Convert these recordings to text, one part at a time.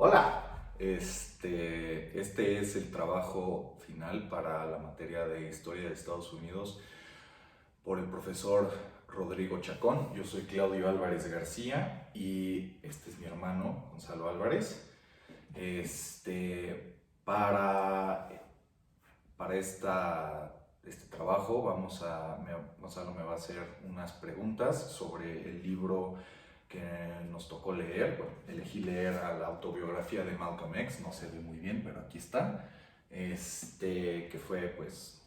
Hola, este es el trabajo final para la materia de Historia de Estados Unidos por el profesor Rodrigo Chacón. Yo soy Claudio Álvarez García y este es mi hermano Gonzalo Álvarez. Para, este trabajo Gonzalo me va a hacer unas preguntas sobre el libro que nos tocó leer. Bueno, elegí leer a la autobiografía de Malcolm X, no se ve muy bien, pero aquí está, que fue pues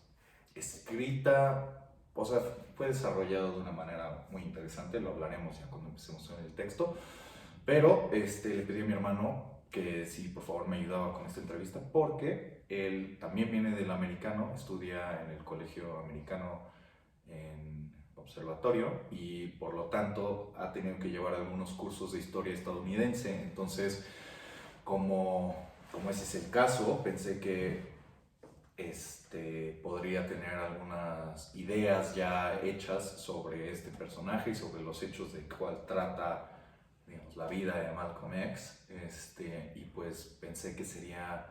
escrita, o sea, fue desarrollado de una manera muy interesante, lo hablaremos ya cuando empecemos en el texto, pero le pedí a mi hermano que si por favor me ayudaba con esta entrevista porque él también viene del americano, estudia en el colegio americano en observatorio y por lo tanto ha tenido que llevar algunos cursos de historia estadounidense. Entonces, como ese es el caso, pensé que podría tener algunas ideas ya hechas sobre este personaje y sobre los hechos de cuál trata, digamos, la vida de Malcolm X, y pues pensé que sería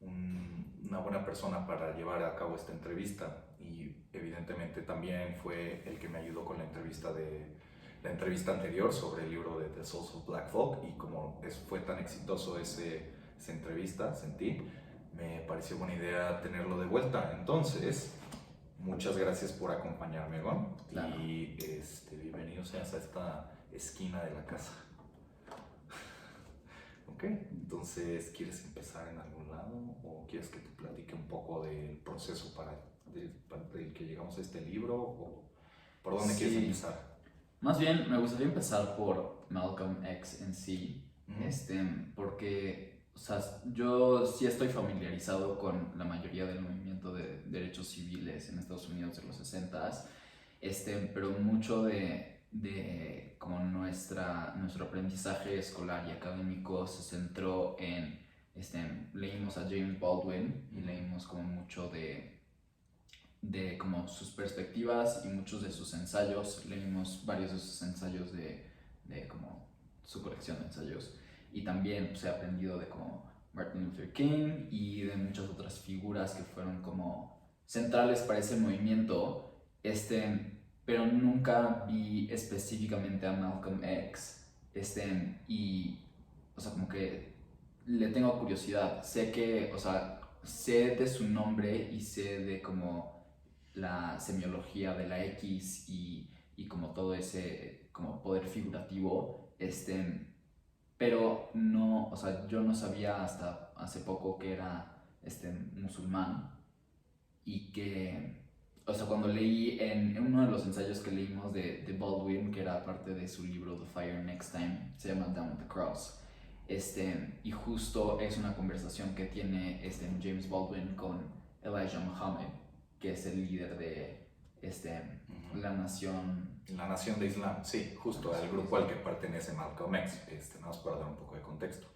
una buena persona para llevar a cabo esta entrevista, y evidentemente también fue el que me ayudó con la entrevista anterior sobre el libro de The Souls of Black Folk, y como fue tan exitoso esa entrevista, me pareció buena idea tenerlo de vuelta. Entonces, muchas gracias por acompañarme, Gon. Claro. Y bienvenidos seas a esta esquina de la casa. Ok, entonces, ¿quieres empezar en algún lado o quieres que te platique un poco del proceso del que llegamos a este libro, o por dónde quieres Sí, empezar? más bien me gustaría empezar por Malcolm X en sí, Ujú. porque, o sea, yo sí estoy familiarizado con la mayoría del movimiento de derechos civiles en Estados Unidos de los 60s, pero mucho de como nuestro aprendizaje escolar y académico se centró en, leímos a James Baldwin y leímos como mucho de como sus perspectivas y muchos de sus ensayos. Leímos varios de sus ensayos de como su colección de ensayos, y también pues, he aprendido de como Martin Luther King y de muchas otras figuras que fueron como centrales para ese movimiento, pero nunca vi específicamente a Malcolm X, y, o sea, como que le tengo curiosidad, sé que, o sea, sé de su nombre y sé de como la semiología de la X y como todo ese como poder figurativo, pero no, o sea, yo no sabía hasta hace poco que era musulmán, y que, o sea, cuando leí en uno de los ensayos que leímos de Baldwin, que era parte de su libro The Fire Next Time, se llama Down the Cross, y justo es una conversación que tiene James Baldwin con Elijah Muhammad, que es el líder de la nación. La Nación de Islam, sí, justo al grupo al que pertenece Malcolm X, nada más para dar un poco de contexto.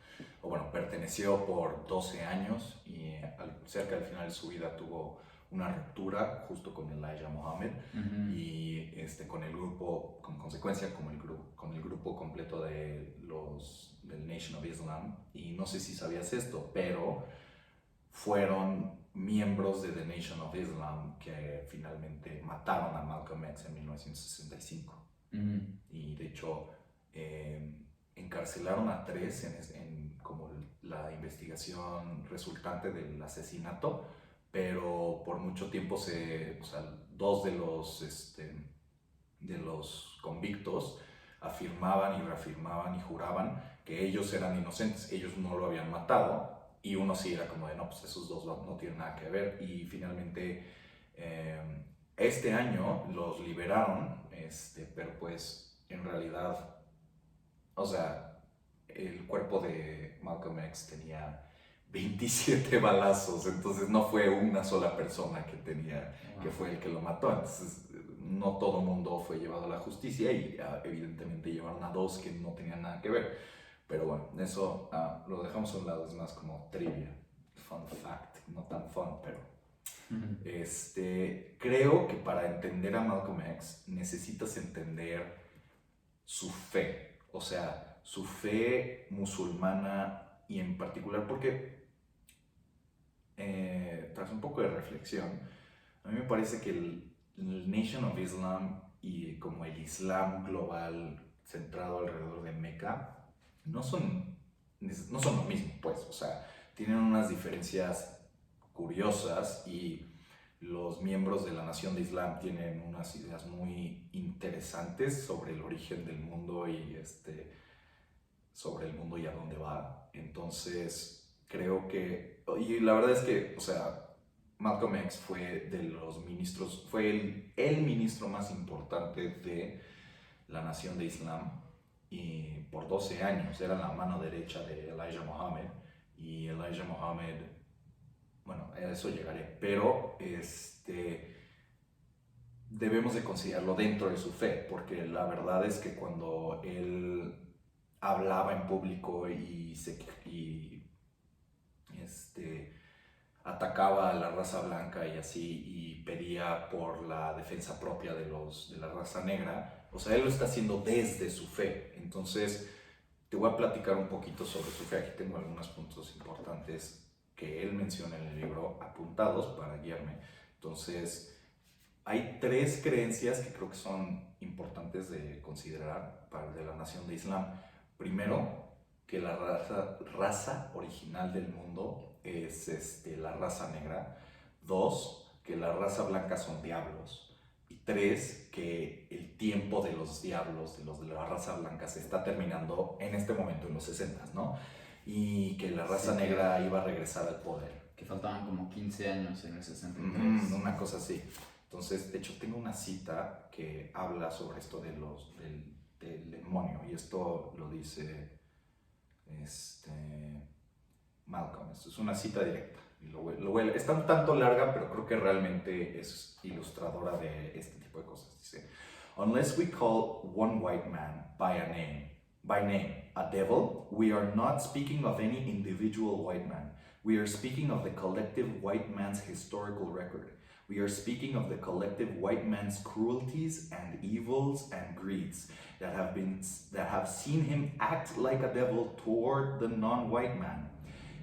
O bueno, perteneció por 12 años y cerca al final de su vida tuvo una ruptura justo con Elijah Muhammad, y con el grupo, como consecuencia, con el grupo completo del Nation of Islam. Y no sé si sabías esto, pero fueron miembros de The Nation of Islam que finalmente mataron a Malcolm X en 1965. Y de hecho, encarcelaron a tres como la investigación resultante del asesinato, pero por mucho tiempo o sea, dos de los convictos afirmaban y reafirmaban y juraban que ellos eran inocentes, ellos no lo habían matado, y uno sí era como de no, pues esos dos no tienen nada que ver. Y finalmente este año los liberaron, pero pues en realidad, o sea, el cuerpo de Malcolm X tenía 27 balazos, entonces no fue una sola persona que fue el que lo mató. Entonces no todo el mundo fue llevado a la justicia, y evidentemente llevaron a dos que no tenían nada que ver. Pero bueno, eso lo dejamos a un lado, es más como trivia, fun fact, no tan fun, pero creo que para entender a Malcolm X necesitas entender su fe, o sea, su fe musulmana y en particular porque, tras un poco de reflexión, a mí me parece que el Nation of Islam y como el Islam global centrado alrededor de Meca no son lo mismo, pues, o sea, tienen unas diferencias curiosas y los miembros de la Nación de Islam tienen unas ideas muy interesantes sobre el origen del mundo y sobre el mundo y a dónde va. Entonces, creo que, y la verdad es que, o sea, Malcolm X fue de los ministros, fue el ministro más importante de la Nación de Islam y por 12 años era la mano derecha de Elijah Muhammad y Elijah Muhammad, bueno, a eso llegaré, pero debemos de considerarlo dentro de su fe, porque la verdad es que cuando él hablaba en público atacaba a la raza blanca y así, y pedía por la defensa propia de la raza negra, o sea, él lo está haciendo desde su fe. Entonces, te voy a platicar un poquito sobre su fe. Aquí tengo algunos puntos importantes que él menciona en el libro apuntados para guiarme. Entonces, hay 3 creencias que creo que son importantes de considerar para de la Nación de Islam. Primero, que la raza original del mundo es la raza negra. 2, que la raza blanca son diablos. Y 3, que el tiempo de los diablos, de los de la raza blanca, se está terminando en este momento, en los 60, ¿no? Y que la raza negra iba a regresar al poder. Que faltaban como 15 años en el 63. Una cosa así. Entonces, de hecho, tengo una cita que habla sobre esto del demonio, y esto lo dice Malcolm. Esto es una cita directa. Y está un tanto larga, pero creo que realmente es ilustradora de este tipo de cosas. Dice, unless we call one white man by name a devil, we are not speaking of any individual white man. We are speaking of the collective white man's historical record. We are speaking of the collective white man's cruelties and evils and greeds that have seen him act like a devil toward the non-white man.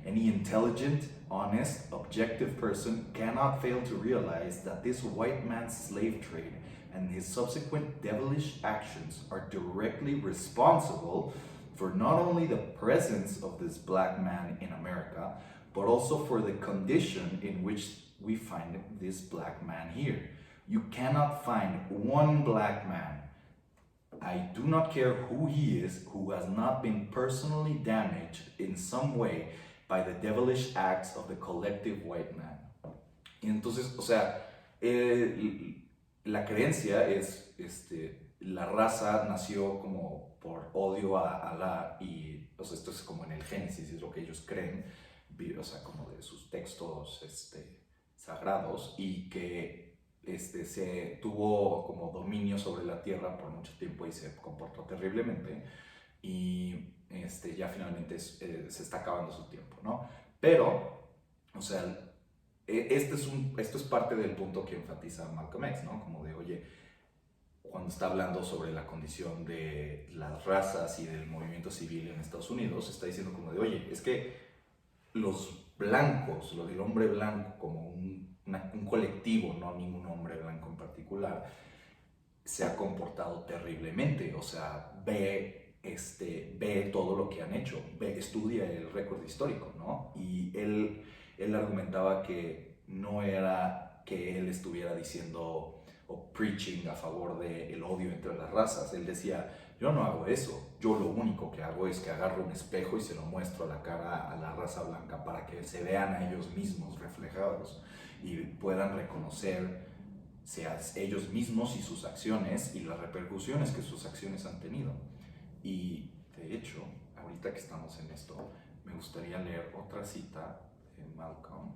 Any intelligent, honest, objective person cannot fail to realize that this white man's slave trade and his subsequent devilish actions are directly responsible for not only the presence of this black man in America, but also for the condition in which we find this black man here. You cannot find one black man, I do not care who he is, who has not been personally damaged in some way by the devilish acts of the collective white man. Y entonces, o sea, la creencia es, la raza nació como por odio a Alá, y o sea, esto es como en el Génesis, es lo que ellos creen, o sea, como de sus textos sagrados, y que se tuvo como dominio sobre la tierra por mucho tiempo y se comportó terriblemente, y ya finalmente se está acabando su tiempo, ¿no? Pero, o sea, esto es parte del punto que enfatiza Malcolm X, ¿no? Como de, oye, cuando está hablando sobre la condición de las razas y del movimiento civil en Estados Unidos, está diciendo como de, oye, es que los blancos, lo del hombre blanco como un colectivo, no ningún hombre blanco en particular, se ha comportado terriblemente. O sea, ve todo lo que han hecho, estudia el récord histórico, ¿no? Y él argumentaba que no era que él estuviera diciendo o preaching a favor del odio entre las razas. Él decía, yo no hago eso, yo lo único que hago es que agarro un espejo y se lo muestro a la cara a la raza blanca para que se vean a ellos mismos reflejados y puedan reconocer ellos mismos y sus acciones y las repercusiones que sus acciones han tenido. Y de hecho, ahorita que estamos en esto, me gustaría leer otra cita de Malcolm.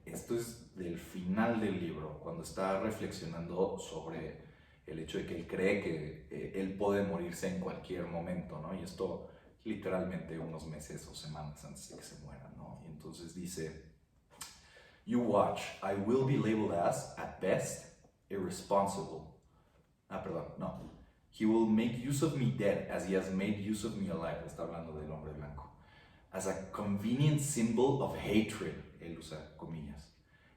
Esto es del final del libro, cuando está reflexionando sobre el hecho de que él cree que él puede morirse en cualquier momento, ¿no? Y esto literalmente unos meses o semanas antes de que se muera, ¿no? Y entonces dice, you watch, I will be labeled as, at best, irresponsible. He will make use of me dead as he has made use of me alive. Está hablando del hombre blanco. as a convenient symbol of hatred, él usa comillas,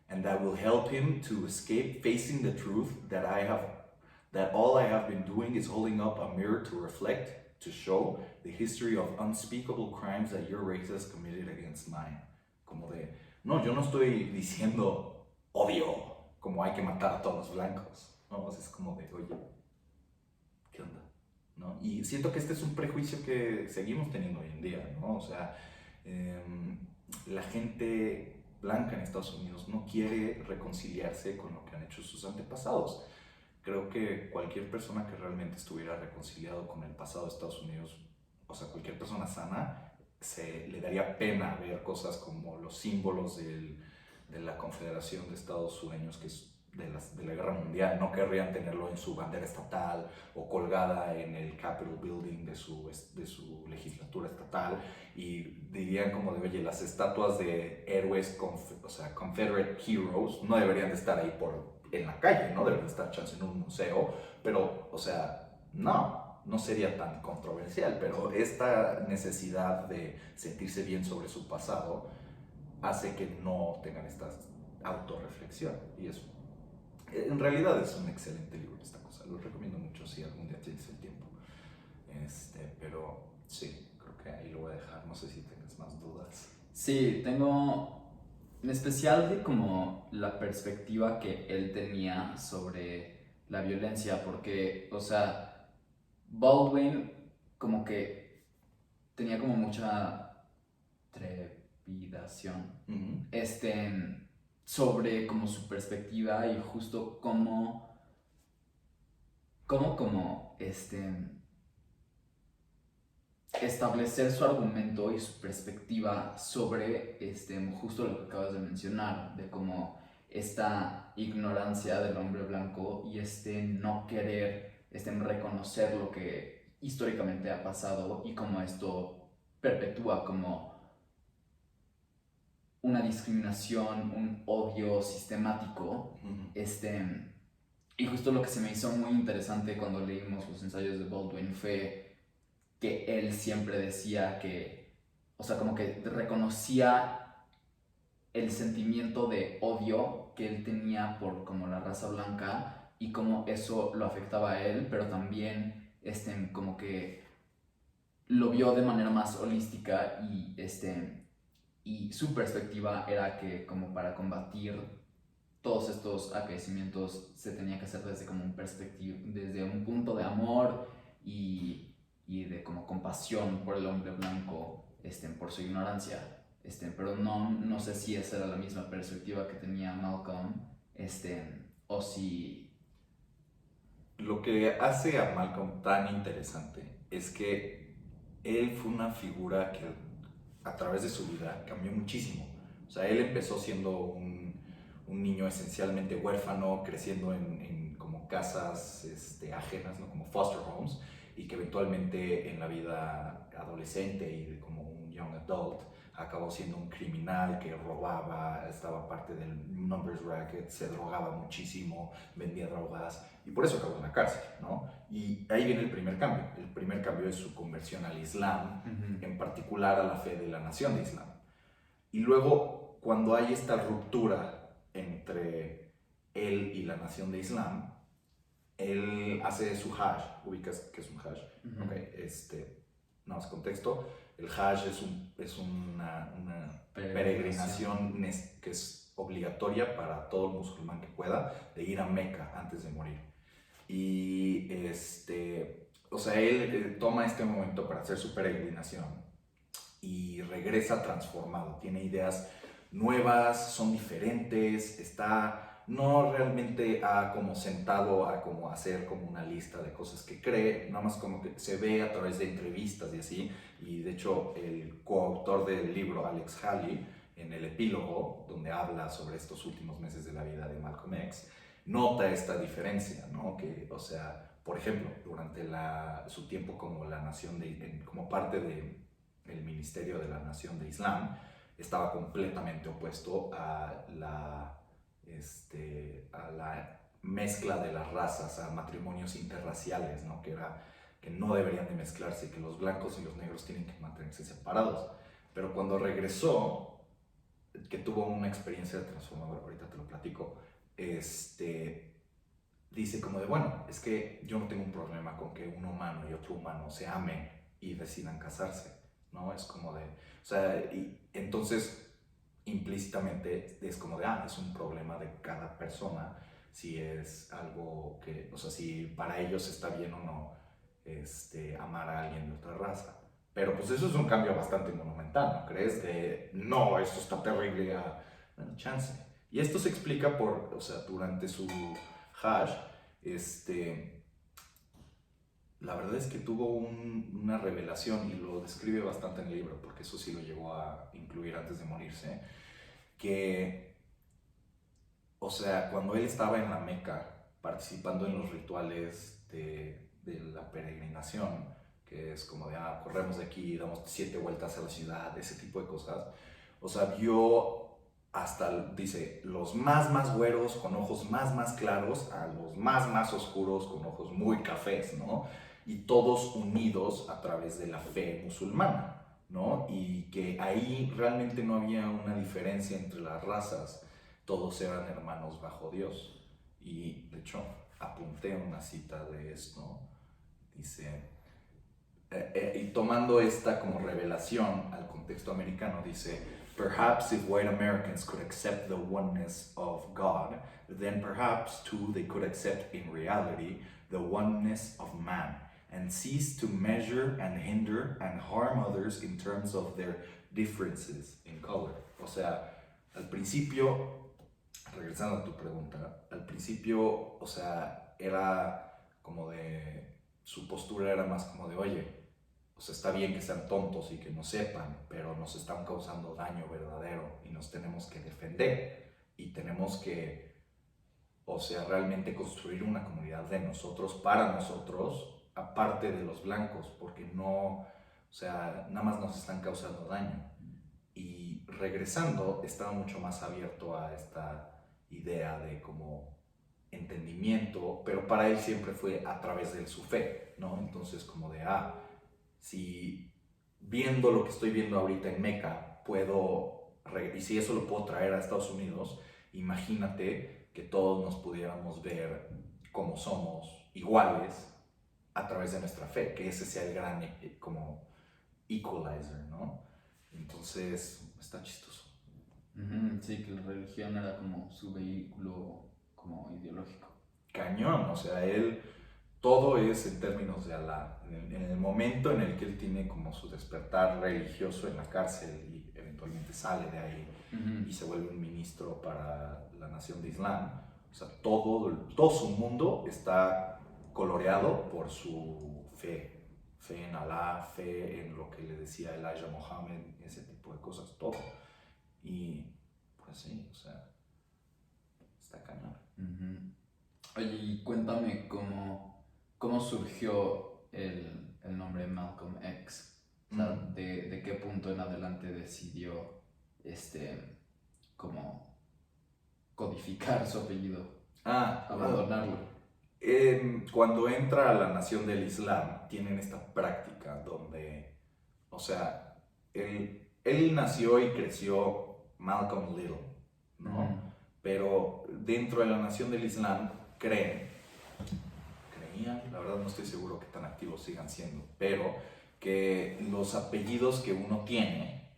and that will help him to escape facing the truth that all I have been doing is holding up a mirror to reflect, to show the history of unspeakable crimes that your race has committed against mine. Como de, no, yo no estoy diciendo odio, como hay que matar a todos los blancos, ¿no? O sea, es como de, oye, ¿qué onda? ¿No? Y siento que este es un prejuicio que seguimos teniendo hoy en día, ¿no? O sea, la gente blanca en Estados Unidos no quiere reconciliarse con lo que han hecho sus antepasados. Creo que cualquier persona que realmente estuviera reconciliado con el pasado de Estados Unidos, o sea, cualquier persona sana, le daría pena ver cosas como los símbolos de la Confederación de Estados Sureños, que es de la Guerra Mundial. No querrían tenerlo en su bandera estatal o colgada en el Capitol Building de su legislatura estatal, y dirían como de, oye, las estatuas de héroes, o sea, Confederate Heroes, no deberían de estar ahí en la calle, ¿no? Deberían estar chance en un museo, pero, o sea, no sería tan controversial, pero esta necesidad de sentirse bien sobre su pasado hace que no tengan esta autorreflexión, y eso en realidad es un excelente libro esta cosa, lo recomiendo mucho si algún día tienes el tiempo. Pero sí, creo que ahí lo voy a dejar, no sé si tengas más dudas. Sí, tengo en especial de como la perspectiva que él tenía sobre la violencia, porque, o sea, Baldwin como que tenía como mucha trepidación sobre como su perspectiva y justo cómo como establecer su argumento y su perspectiva sobre justo lo que acabas de mencionar, de cómo esta ignorancia del hombre blanco y no querer reconocer lo que históricamente ha pasado, y cómo esto perpetúa como una discriminación, un odio sistemático. Y justo lo que se me hizo muy interesante cuando leímos los ensayos de Baldwin fue que él siempre decía que, o sea, como que reconocía el sentimiento de odio que él tenía por como la raza blanca y cómo eso lo afectaba a él, pero también como que lo vio de manera más holística, y su perspectiva era que como para combatir todos estos acaecimientos se tenía que hacer desde como desde un punto de amor y de como compasión por el hombre blanco, por su ignorancia, pero no sé si esa era la misma perspectiva que tenía Malcolm, o si... Lo que hace a Malcolm tan interesante es que él fue una figura que a través de su vida cambió muchísimo. O sea, él empezó siendo un niño esencialmente huérfano, creciendo en como casas ajenas, ¿no? Como foster homes, y que eventualmente en la vida adolescente y como un young adult acabó siendo un criminal que robaba, estaba parte del numbers racket, se drogaba muchísimo, vendía drogas, y por eso acabó en la cárcel, ¿no? Y ahí viene el primer cambio. El primer cambio es su conversión al Islam, en particular a la fe de la Nación de Islam. Y luego, cuando hay esta ruptura entre él y la Nación de Islam, él hace su Hajj. ¿Ubicas qué es un Hajj? Okay, nada más contexto. El Hajj es una peregrinación que es obligatoria para todo musulmán que pueda, de ir a Meca antes de morir. Y o sea, él toma este momento para hacer su peregrinación y regresa transformado. Tiene ideas nuevas, son diferentes, está no realmente como sentado a como hacer como una lista de cosas que cree, nada más como que se ve a través de entrevistas y así. Y de hecho el coautor del libro, Alex Haley, en el epílogo donde habla sobre estos últimos meses de la vida de Malcolm X, nota esta diferencia, ¿no? Que, o sea, por ejemplo, durante su tiempo como como parte del Ministerio de la Nación de Islam, estaba completamente opuesto a la mezcla de las razas, a matrimonios interraciales, ¿no? Que no deberían de mezclarse, que los blancos y los negros tienen que mantenerse separados. Pero cuando regresó, que tuvo una experiencia transformadora, ahorita te lo platico, dice como de, bueno, es que yo no tengo un problema con que un humano y otro humano se amen y decidan casarse, ¿no? Es como de, o sea, y entonces implícitamente es como de, es un problema de cada persona, si es algo que, o sea, si para ellos está bien o no, amar a alguien de otra raza. Pero pues eso es un cambio bastante monumental, ¿no crees? De, no, esto está terrible, bueno, chance. Y esto se explica por, o sea, durante su hash, la verdad es que tuvo una revelación y lo describe bastante en el libro, porque eso sí lo llegó a incluir antes de morirse, que, o sea, cuando él estaba en la Meca participando en los rituales de la peregrinación, que es como de, corremos de aquí, damos 7 vueltas a la ciudad, ese tipo de cosas, o sea, vio hasta, dice, los más güeros con ojos más claros a los más oscuros con ojos muy cafés, ¿no? Y todos unidos a través de la fe musulmana, ¿no? Y que ahí realmente no había una diferencia entre las razas, todos eran hermanos bajo Dios. Y de hecho, apunté una cita de esto, dice, y tomando esta como revelación al contexto americano, dice, perhaps if white Americans could accept the oneness of God, then perhaps too they could accept in reality the oneness of man, and cease to measure and hinder and harm others in terms of their differences in color. O sea, al principio, regresando a tu pregunta, al principio, o sea, era como de, su postura era más como de, oye, o sea, está bien que sean tontos y que no sepan, pero nos están causando daño verdadero y nos tenemos que defender y tenemos que, o sea, realmente construir una comunidad de nosotros para nosotros, aparte de los blancos, porque no, o sea, nada más nos están causando daño. Y regresando, estaba mucho más abierto a esta idea de como entendimiento, pero para él siempre fue a través de su fe, ¿no? Entonces como de, si viendo lo que estoy viendo ahorita en Meca, y si eso lo puedo traer a Estados Unidos, imagínate que todos nos pudiéramos ver como somos iguales a través de nuestra fe, que ese sea el gran como equalizer, ¿no? Entonces, está chistoso. Sí, que la religión era como su vehículo como ideológico. Cañón, o sea, él, todo es en términos de Alá. En el momento en el que él tiene como su despertar religioso en la cárcel y eventualmente sale de ahí y se vuelve un ministro para la nación de Islam, o sea, todo su mundo está coloreado por su fe. Fe en Alá, fe en lo que le decía Elijah Muhammad, ese tipo de cosas, todo. Y pues sí, o sea, está cañón. Oye, y cuéntame cómo surgió el nombre Malcolm X. O sea, de qué punto en adelante decidió como codificar su apellido, abandonarlo. Cuando entra a la nación del Islam, tienen esta práctica donde, o sea, él nació y creció Malcolm Little, ¿no? Pero dentro de la nación del Islam creían, la verdad no estoy seguro que tan activos sigan siendo, pero que los apellidos que uno tiene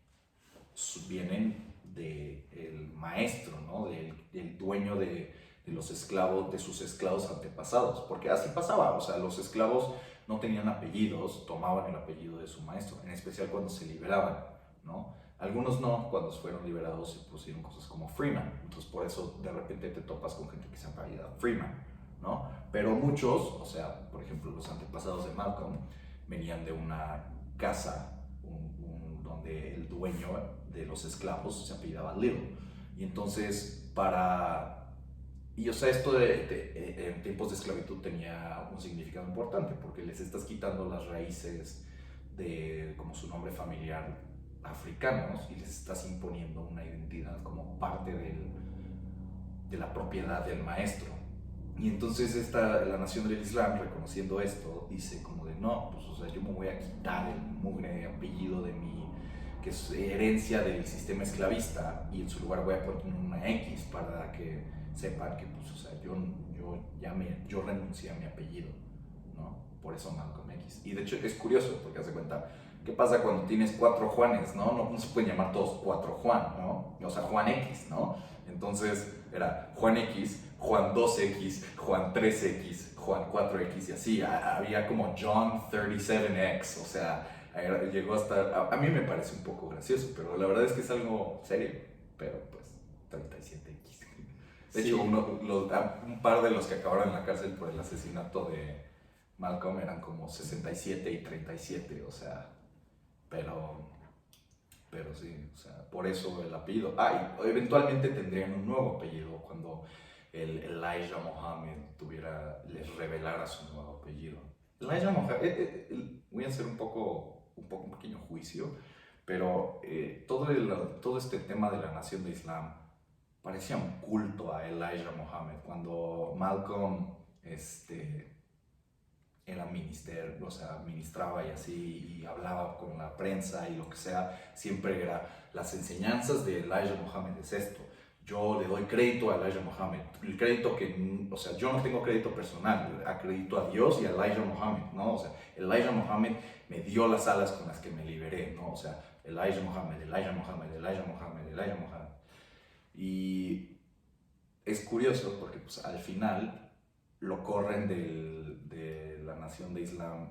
vienen del maestro, ¿no? Del dueño de los esclavos, de sus esclavos antepasados, porque así pasaba, o sea, los esclavos no tenían apellidos, tomaban el apellido de su maestro, en especial cuando se liberaban, ¿no? Algunos no, cuando fueron liberados se pusieron cosas como Freeman, entonces por eso de repente te topas con gente que se apellida Freeman, ¿no? Pero muchos, o sea, por ejemplo, los antepasados de Malcolm venían de una casa donde el dueño de los esclavos se apellidaba Little, y entonces y o sea, esto en tiempos de esclavitud tenía un significado importante, porque les estás quitando las raíces de, como su nombre familiar, africanos, y les estás imponiendo una identidad como parte de la propiedad del maestro. Y entonces la nación del Islam, reconociendo esto, dice como de, no, pues o sea, yo me voy a quitar el mugre apellido que que es herencia del sistema esclavista, y en su lugar voy a poner una X para que sepan que, pues, o sea, yo renuncié a mi apellido, ¿no? Por eso Malcolm X. Y de hecho es curioso, porque hace cuenta, ¿qué pasa cuando tienes 4 Juanes, no? No se pueden llamar todos 4 Juan, ¿no? O sea, Juan X, ¿no? Entonces era Juan X, Juan 2X, Juan 3X, Juan 4X y así. Había como John 37X, o sea, llegó a estar... A mí me parece un poco gracioso, pero la verdad es que es algo serio, pero pues 37X. De hecho, un par de los que acabaron en la cárcel por el asesinato de Malcolm eran como 67 y 37, o sea, pero sí, o sea, por eso el apellido. Y eventualmente tendrían un nuevo apellido cuando el Elijah Muhammad les revelara su nuevo apellido. Elijah Muhammad, voy a hacer un pequeño juicio, pero todo este tema de la nación de Islam parecía un culto a Elijah Muhammad. Cuando Malcolm era minister, o sea, ministraba y así, y hablaba con la prensa y lo que sea, siempre era las enseñanzas de Elijah Muhammad es esto. Yo le doy crédito a Elijah Muhammad, el crédito que, o sea, yo no tengo crédito personal, acredito a Dios y a Elijah Muhammad, ¿no? O sea, Elijah Muhammad me dio las alas con las que me liberé, ¿no? O sea, Elijah Muhammad, Elijah Muhammad, Elijah Muhammad, Elijah Muhammad. Y es curioso porque, pues, al final lo corren de la nación de Islam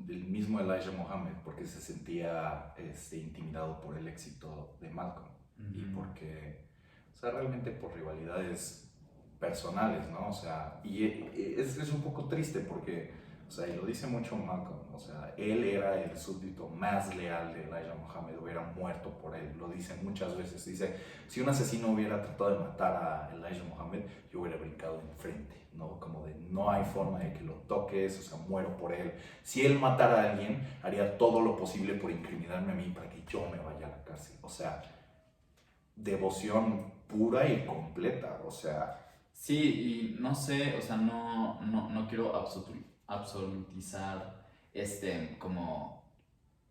del mismo Elijah Muhammad, porque se sentía intimidado por el éxito de Malcolm. Y porque, o sea, realmente por rivalidades personales, ¿no? O sea, y es un poco triste porque, o sea, y lo dice mucho Malcolm, o sea, él era el súbdito más leal de Elijah Muhammad, hubiera muerto por él, lo dice muchas veces. Dice, si un asesino hubiera tratado de matar a Elijah Muhammad, yo hubiera brincado enfrente, ¿no? Como de, no hay forma de que lo toques, o sea, muero por él. Si él matara a alguien, haría todo lo posible por incriminarme a mí para que yo me vaya a la cárcel. O sea, devoción pura y completa, o sea... Sí, y no sé, o sea, no quiero absolutizar como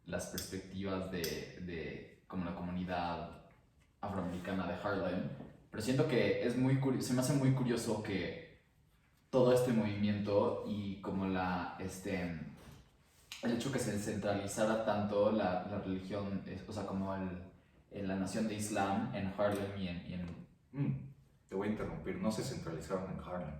las perspectivas de como la comunidad afroamericana de Harlem, pero siento que se me hace muy curioso que todo este movimiento y como el hecho que se centralizara tanto la religión, o sea, como la nación de Islam en Harlem y en Te voy a interrumpir, no se centralizaron en Harlem.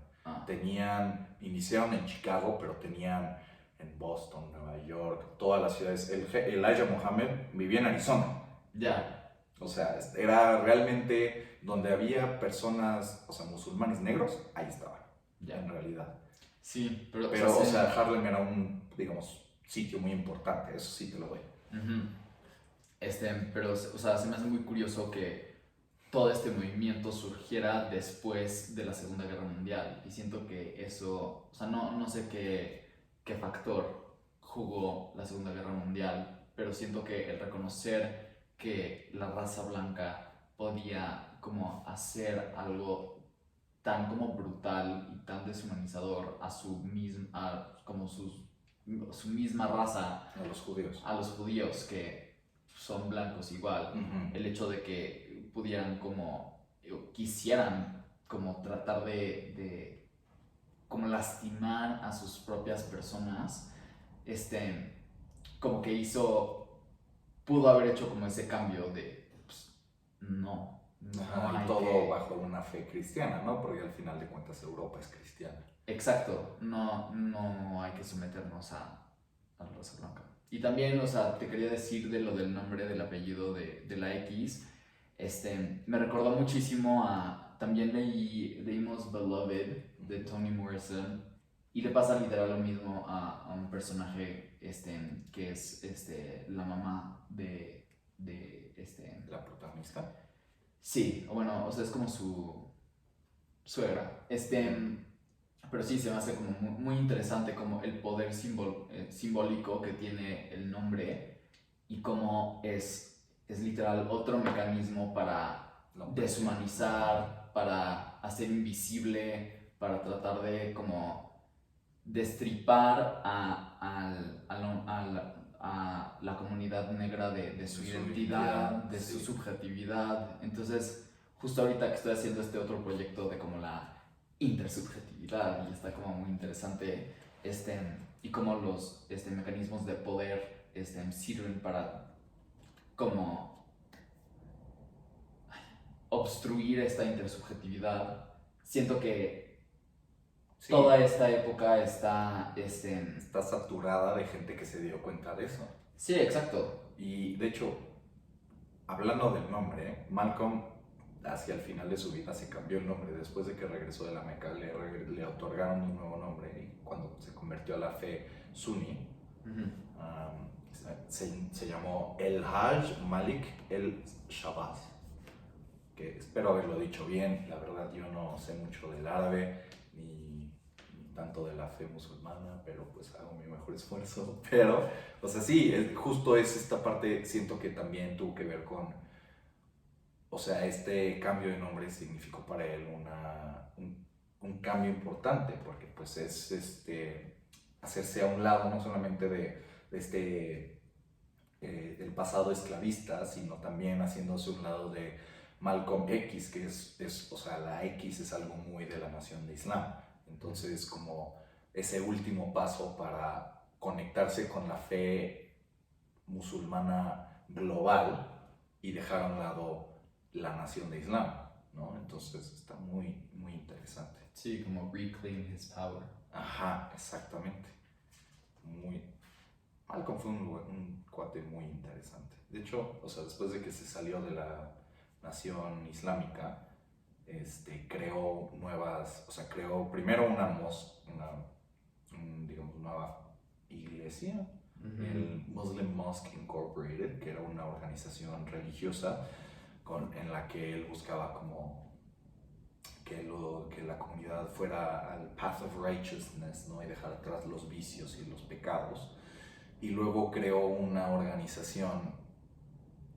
Iniciaron en Chicago, pero tenían en Boston, Nueva York, todas las ciudades. Elijah Muhammad vivía en Arizona. Ya. O sea, era realmente donde había personas, o sea, musulmanes negros, ahí estaban, en realidad. Sí, pero o sea, Harlem era un, digamos, sitio muy importante, eso sí te lo doy. Pero, o sea, se me hace muy curioso que todo este movimiento surgiera después de la Segunda Guerra Mundial, y siento que eso, o sea, no sé qué factor jugó la Segunda Guerra Mundial, pero siento que el reconocer que la raza blanca podía como hacer algo tan como brutal y tan deshumanizador a su misma raza, a los judíos que son blancos igual, el hecho de que pudieran como quisieran como tratar de como lastimar a sus propias personas, como que pudo haber hecho como ese cambio de pues, no y todo bajo una fe cristiana, ¿no? Porque al final de cuentas Europa es cristiana. Exacto, no hay que someternos a la raza blanca. Y también, o sea, te quería decir de lo del nombre, del apellido de la X, me recordó muchísimo también leímos Beloved de Toni Morrison, y le pasa literal lo mismo a un personaje que es la mamá de ¿La protagonista? Sí, bueno, o sea, es como su suegra. Pero sí, se me hace como muy interesante como el poder simbólico que tiene el nombre, y cómo es literal otro mecanismo para deshumanizar, para hacer invisible, para tratar de como destripar a la comunidad negra de su Su identidad, identidad, de su sí. subjetividad. Entonces, justo ahorita que estoy haciendo este otro proyecto de como la intersubjetividad, y está como muy interesante, y cómo los mecanismos de poder sirven para como obstruir esta intersubjetividad. Siento que Sí, toda esta época está, está saturada de gente que se dio cuenta de eso. sí, exacto. Y de hecho, hablando del nombre, Malcolm hacia el final de su vida se cambió el nombre. Después de que regresó de la Meca, le otorgaron un nuevo nombre y cuando se convirtió a la fe suní, se llamó El Hajj Malik El Shabazz, que espero haberlo dicho bien. La verdad, yo no sé mucho del árabe ni tanto de la fe musulmana, pero pues hago mi mejor esfuerzo. Pero, o sea, sí, justo es esta parte, siento que también tuvo que ver con, o sea, este cambio de nombre significó para él un cambio importante, porque pues es hacerse a un lado no solamente del pasado esclavista, sino también haciéndose un lado de Malcolm X, que o sea, la X es algo muy de la nación de Islam. Entonces, como ese último paso para conectarse con la fe musulmana global y dejar a un lado la nación de Islam, ¿no? Entonces está muy, muy interesante. Sí, como reclaim his power. Ajá, exactamente. Muy, Malcolm fue un cuate muy interesante. De hecho, o sea, después de que se salió de la nación islámica, creó nuevas, o sea, creó primero digamos, nueva iglesia, el Muslim Mosque Incorporated, que era una organización religiosa en la que él buscaba como que la comunidad fuera al path of righteousness, ¿no? Y dejar atrás los vicios y los pecados. Y luego creó una organización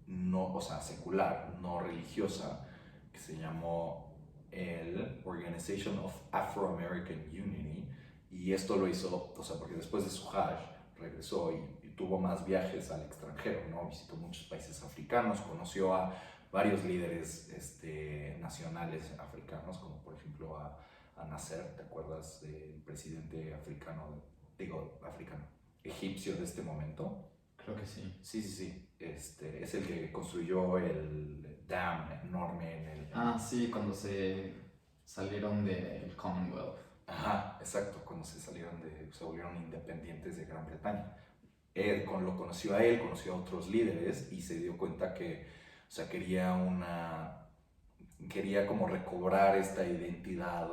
no, o sea, secular, no religiosa, que se llamó el Organization of Afro-American Unity, y esto lo hizo, o sea, porque después de su Hajj regresó y tuvo más viajes al extranjero, ¿no? Visitó muchos países africanos, conoció a varios líderes nacionales africanos, como por ejemplo a Nasser, ¿te acuerdas del presidente africano, africano, egipcio de este momento? Creo que sí. Sí, sí, sí. Es el que construyó el dam enorme en el... Sí, cuando se salieron del Commonwealth. Ajá, exacto, cuando se volvieron independientes de Gran Bretaña. Lo conoció a él, conoció a otros líderes y se dio cuenta que, o sea, quería como recobrar esta identidad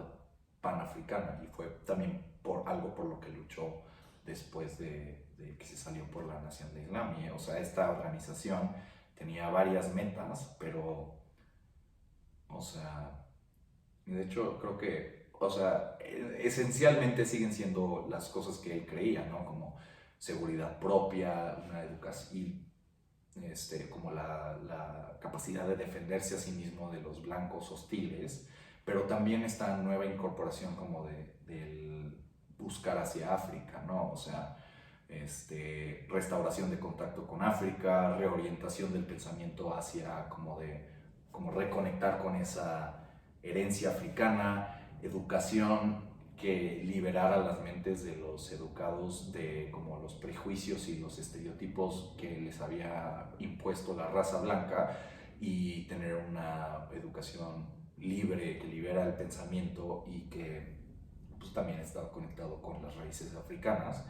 panafricana, y fue también algo por lo que luchó después de que se salió por la Nación de Islam. O sea, esta organización tenía varias metas, pero, o sea, de hecho creo que, o sea, esencialmente siguen siendo las cosas que él creía, ¿no? Como seguridad propia, una educación, como la capacidad de defenderse a sí mismo de los blancos hostiles, pero también esta nueva incorporación como del buscar hacia África, ¿no? O sea, restauración de contacto con África, reorientación del pensamiento hacia como reconectar con esa herencia africana, educación que liberara las mentes de los educados de como los prejuicios y los estereotipos que les había impuesto la raza blanca, y tener una educación libre que libera el pensamiento y que pues, también está conectado con las raíces africanas.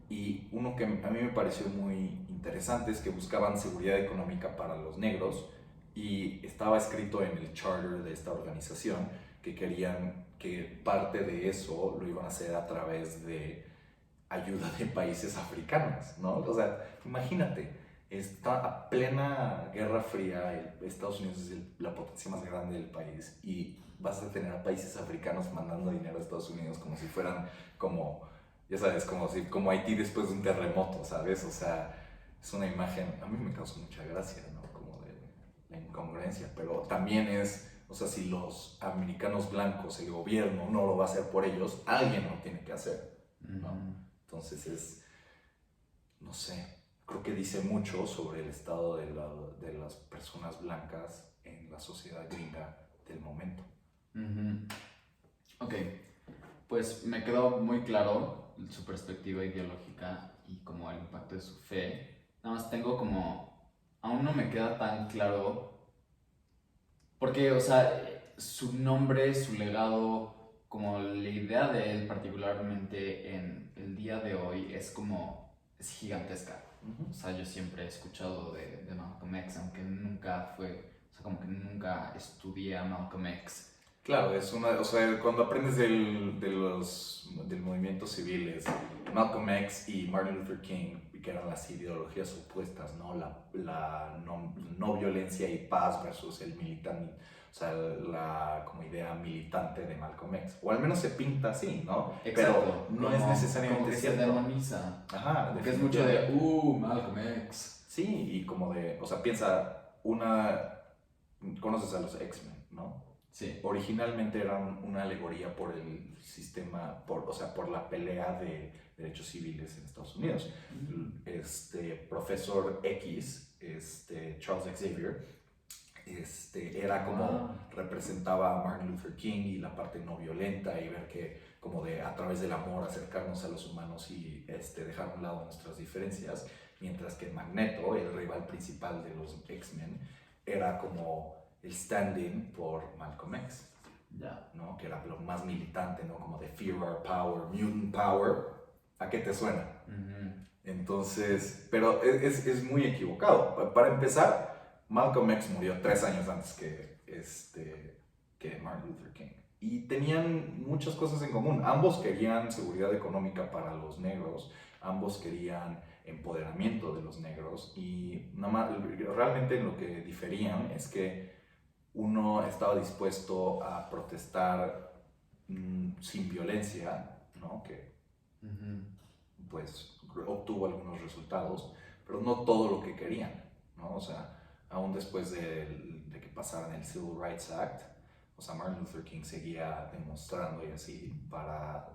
Y uno que a mí me pareció muy interesante es que buscaban seguridad económica para los negros, y estaba escrito en el charter de esta organización que querían que parte de eso lo iban a hacer a través de ayuda de países africanos, ¿no? O sea, imagínate, está a plena Guerra Fría, Estados Unidos es la potencia más grande del país, y vas a tener a países africanos mandando dinero a Estados Unidos como si fueran como, ya sabes, como Haití después de un terremoto, ¿sabes? O sea, es una imagen, a mí me causó mucha gracia, ¿no? Como de la incongruencia, pero también o sea, si los americanos blancos, el gobierno no lo va a hacer por ellos, alguien lo tiene que hacer, ¿no? Entonces no sé, creo que dice mucho sobre el estado de las personas blancas en la sociedad gringa del momento. Ok, pues me quedó muy claro su perspectiva ideológica y como el impacto de su fe. Nada más tengo como, aún no me queda tan claro, porque, o sea, su nombre, su legado, como la idea de él particularmente en el día de hoy es como, es gigantesca. O sea, yo siempre he escuchado de Malcolm X, aunque nunca fue, o sea, como que nunca estudié a Malcolm X. Claro, o sea, cuando aprendes del movimiento civiles, Malcolm X y Martin Luther King, que eran las ideologías opuestas, ¿no? La no violencia y paz versus el militante, o sea, la como idea militante de Malcolm X, o al menos se pinta así, ¿no? Exacto, Pero no es necesariamente como que cierto. se demoniza. Ajá, Que es mucho de, Malcolm X. Sí, y como de, o sea, conoces a los X-Men, ¿no? Sí. Originalmente eran una alegoría por el sistema, o sea, por la pelea de derechos civiles en Estados Unidos. Profesor X, Charles Xavier, era como representaba a Martin Luther King y la parte no violenta y ver que como de a través del amor acercarnos a los humanos y dejar a un lado nuestras diferencias, mientras que Magneto, el rival principal de los X-Men, era como el stand-in por Malcolm X, ¿no? Que era lo más militante, ¿no? Como de Fear Our Power, Mutant Power. ¿A qué te suena? Entonces, pero es muy equivocado. Para empezar, Malcolm X murió 3 años antes que Martin Luther King. Y tenían muchas cosas en común. Ambos querían seguridad económica para los negros, ambos querían empoderamiento de los negros y nada más, realmente lo que diferían es que uno estaba dispuesto a protestar sin violencia, ¿no? Que pues obtuvo algunos resultados, pero no todo lo que querían, ¿no? O sea, aún después de que pasaran el Civil Rights Act, o sea, Martin Luther King seguía demostrando y así para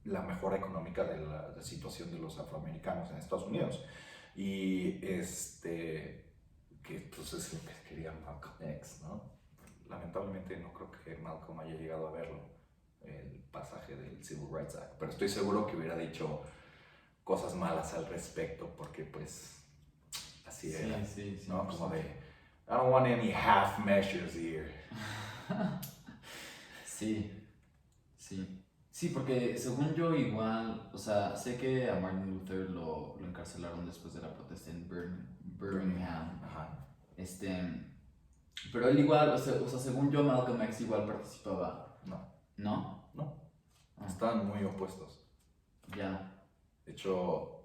la mejora económica de la situación de los afroamericanos en Estados Unidos. Y que pues es lo que quería Malcolm X, ¿no? Lamentablemente no creo que Malcolm haya llegado a verlo, el pasaje del Civil Rights Act, pero estoy seguro que hubiera dicho cosas malas al respecto, porque pues así era, sí, ¿no? Como de, I don't want any half measures here. Sí, porque según yo igual, o sea, sé que a Martin Luther lo encarcelaron después de la protesta en Birmingham. Ajá. Pero él igual, o sea, según yo, Malcolm X igual participaba. No. ¿No? No. Estaban muy opuestos. Ya. De hecho,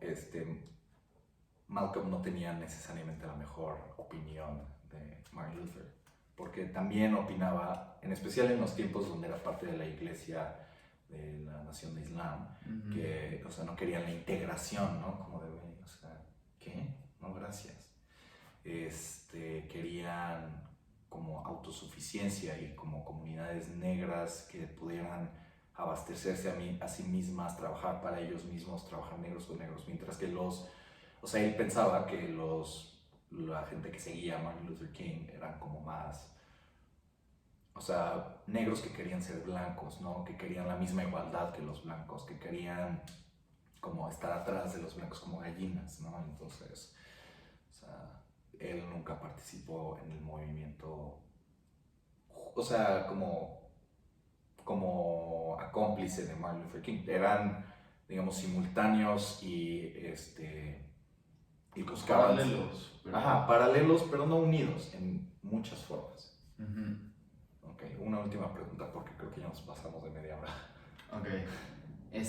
Malcolm no tenía necesariamente la mejor opinión de Martin Luther, porque también opinaba, en especial en los tiempos donde era parte de la iglesia de la nación de Islam, que, o sea, no querían la integración, ¿no? Como de, o sea, ¿qué? No, gracias. Querían como autosuficiencia y como comunidades negras que pudieran abastecerse a sí mismas, trabajar para ellos mismos, trabajar negros con negros, mientras que o sea, él pensaba que la gente que seguía a Martin Luther King eran como más, o sea, negros que querían ser blancos, ¿no? Que querían la misma igualdad que los blancos, que querían como estar atrás de los blancos como gallinas, ¿no? Entonces, o sea, él nunca participó en el movimiento, o sea, como acómplice de Martin Luther King. Eran, digamos, simultáneos y buscaban... Paralelos. Pero... Ajá, paralelos, pero no unidos en muchas formas. Ok, una última pregunta porque creo que ya nos pasamos de media hora. Ok. Pero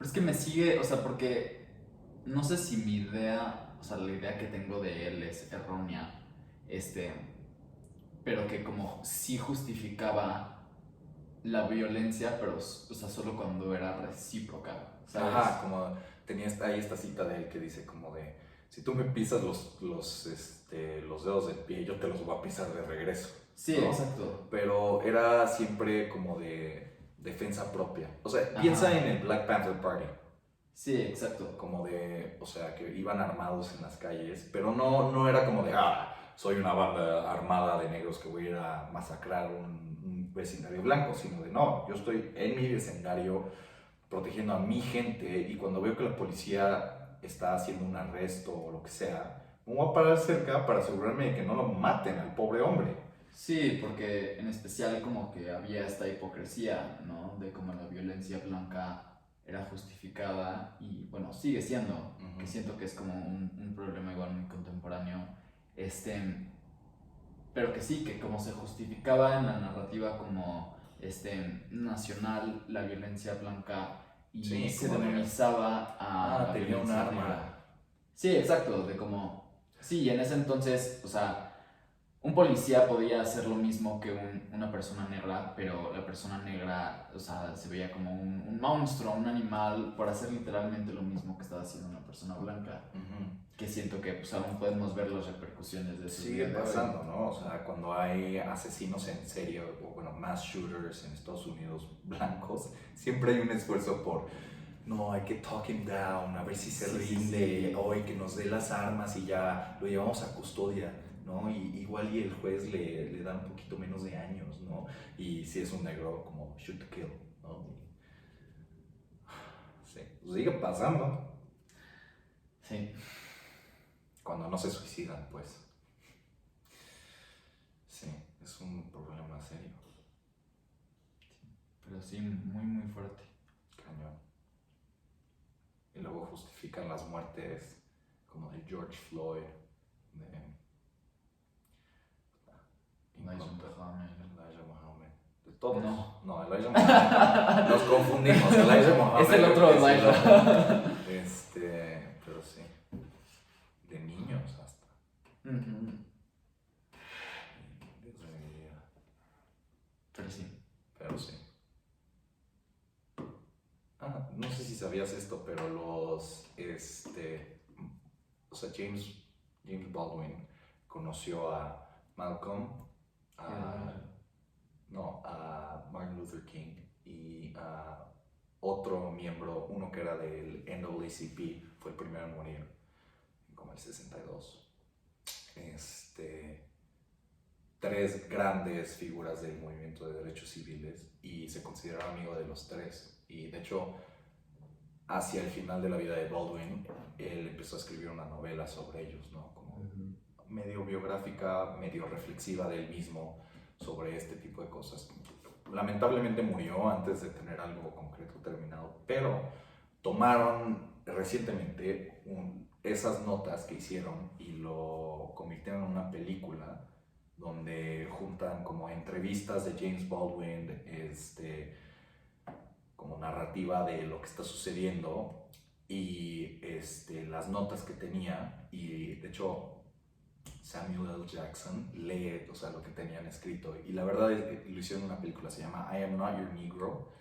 es que me sigue, o sea, porque no sé si mi idea, o sea, la idea que tengo de él es errónea, pero que como sí justificaba la violencia, pero, o sea, solo cuando era recíproca, ¿sabes? Ajá, como tenía ahí esta cita de él que dice como de, si tú me pisas los dedos del pie, yo te los voy a pisar de regreso. Sí, ¿no? Exacto. Pero era siempre como de defensa propia. O sea, piensa en el Black Panther Party, Sí, exacto. Como de, o sea, que iban armados en las calles, pero no era como de, soy una banda armada de negros que voy a ir a masacrar un vecindario blanco, sino de, no, yo estoy en mi vecindario protegiendo a mi gente y cuando veo que la policía está haciendo un arresto o lo que sea, me voy a parar cerca para asegurarme de que no lo maten al pobre hombre. Sí, porque en especial como que había esta hipocresía, ¿no? De cómo la violencia blanca era justificada y bueno, sigue siendo, que siento que es como un problema igual muy contemporáneo, este, pero que sí, que como se justificaba en la narrativa como nacional la violencia blanca y Sí, se como de, demonizaba a la tenía un violencia negra. arma. Sí, exacto, de como, sí, en ese entonces, o sea, un policía podía hacer lo mismo que una persona negra, pero la persona negra, o sea, se veía como un monstruo, un animal, por hacer literalmente lo mismo que estaba haciendo una persona blanca. Que siento que pues aún podemos ver las repercusiones de eso el Sigue día de hoy. pasando, ¿no? O sea, cuando hay asesinos en serie o, bueno, mass shooters en Estados Unidos blancos, siempre hay un esfuerzo por, no, hay que talk him down, a ver si se rinde, Sí. o hay que nos dé las armas y ya lo llevamos a custodia, ¿no? Y igual y el juez le da un poquito menos de años, ¿no? Y si es un negro, como shoot to kill, ¿no? Sí, pues sigue pasando Sí, cuando no se suicidan, pues. Sí, es un problema serio. pero sí, muy, muy fuerte. Cañón. Y luego justifican las muertes como de George Floyd, de Elijah Muhammad. Elijah Muhammad, de todos. No. No, Elijah Muhammad. Nos confundimos. Elijah Muhammad Es el otro es el Elijah. otro. Pero sí. De niños hasta. Dios de mi vida. Pero sí. Pero sí. No sé si sabías esto, pero o sea, James Baldwin conoció a Malcolm, a Martin Luther King y a otro miembro, uno que era del NAACP, fue el primero en morir, como el 62. Tres grandes figuras del movimiento de derechos civiles y se considera amigo de los tres. Y de hecho, hacia el final de la vida de Baldwin, él empezó a escribir una novela sobre ellos, ¿no? Como medio biográfica, medio reflexiva de él mismo sobre este tipo de cosas. Lamentablemente murió antes de tener algo concreto terminado, pero tomaron recientemente esas notas que hicieron y lo convirtieron en una película donde juntan como entrevistas de James Baldwin, como narrativa de lo que está sucediendo y las notas que tenía, y de hecho Samuel L. Jackson lee, o sea, lo que tenían escrito, y la verdad es que lo hicieron en una película, se llama I Am Not Your Negro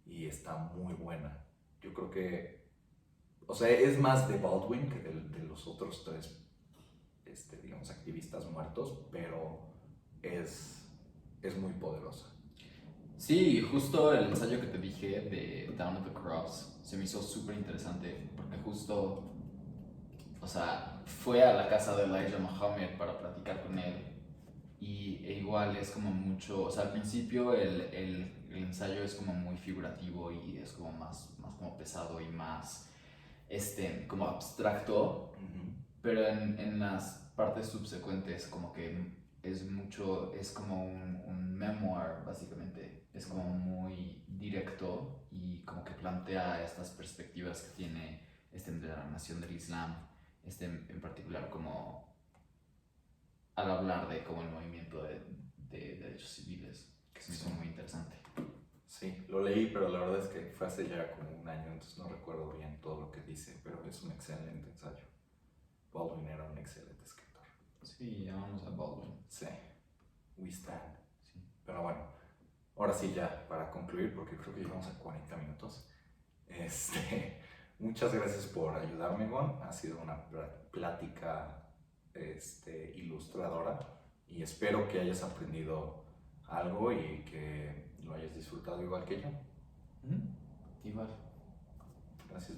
y está muy buena. Yo creo que, o sea, es más de Baldwin que de los otros tres, digamos, activistas muertos, pero es muy poderosa. Sí, justo el ensayo que te dije de Down at the Cross se me hizo súper interesante porque justo, o sea, fue a la casa de Elijah Muhammad para platicar con él e igual es como mucho, o sea, al principio el ensayo es como muy figurativo y es como más como pesado y más, como abstracto, pero en las partes subsecuentes como que es como un memoir básicamente, es como muy directo y como que plantea estas perspectivas que tiene de la nación del Islam, en particular como al hablar de como el movimiento de derechos civiles, que se me hizo muy interesante. Sí, lo leí, pero la verdad es que fue hace ya como un año, entonces no recuerdo bien todo lo que dice, pero es un excelente ensayo. Baldwin era un excelente escritor. Sí, llamamos a Baldwin. Sí, we stand. Sí. Pero bueno, ahora sí ya, para concluir, porque creo que llegamos a 40 minutos. Muchas gracias por ayudarme, Gon. Ha sido una plática ilustradora y espero que hayas aprendido algo y que lo hayas disfrutado igual que yo. Igual. Gracias.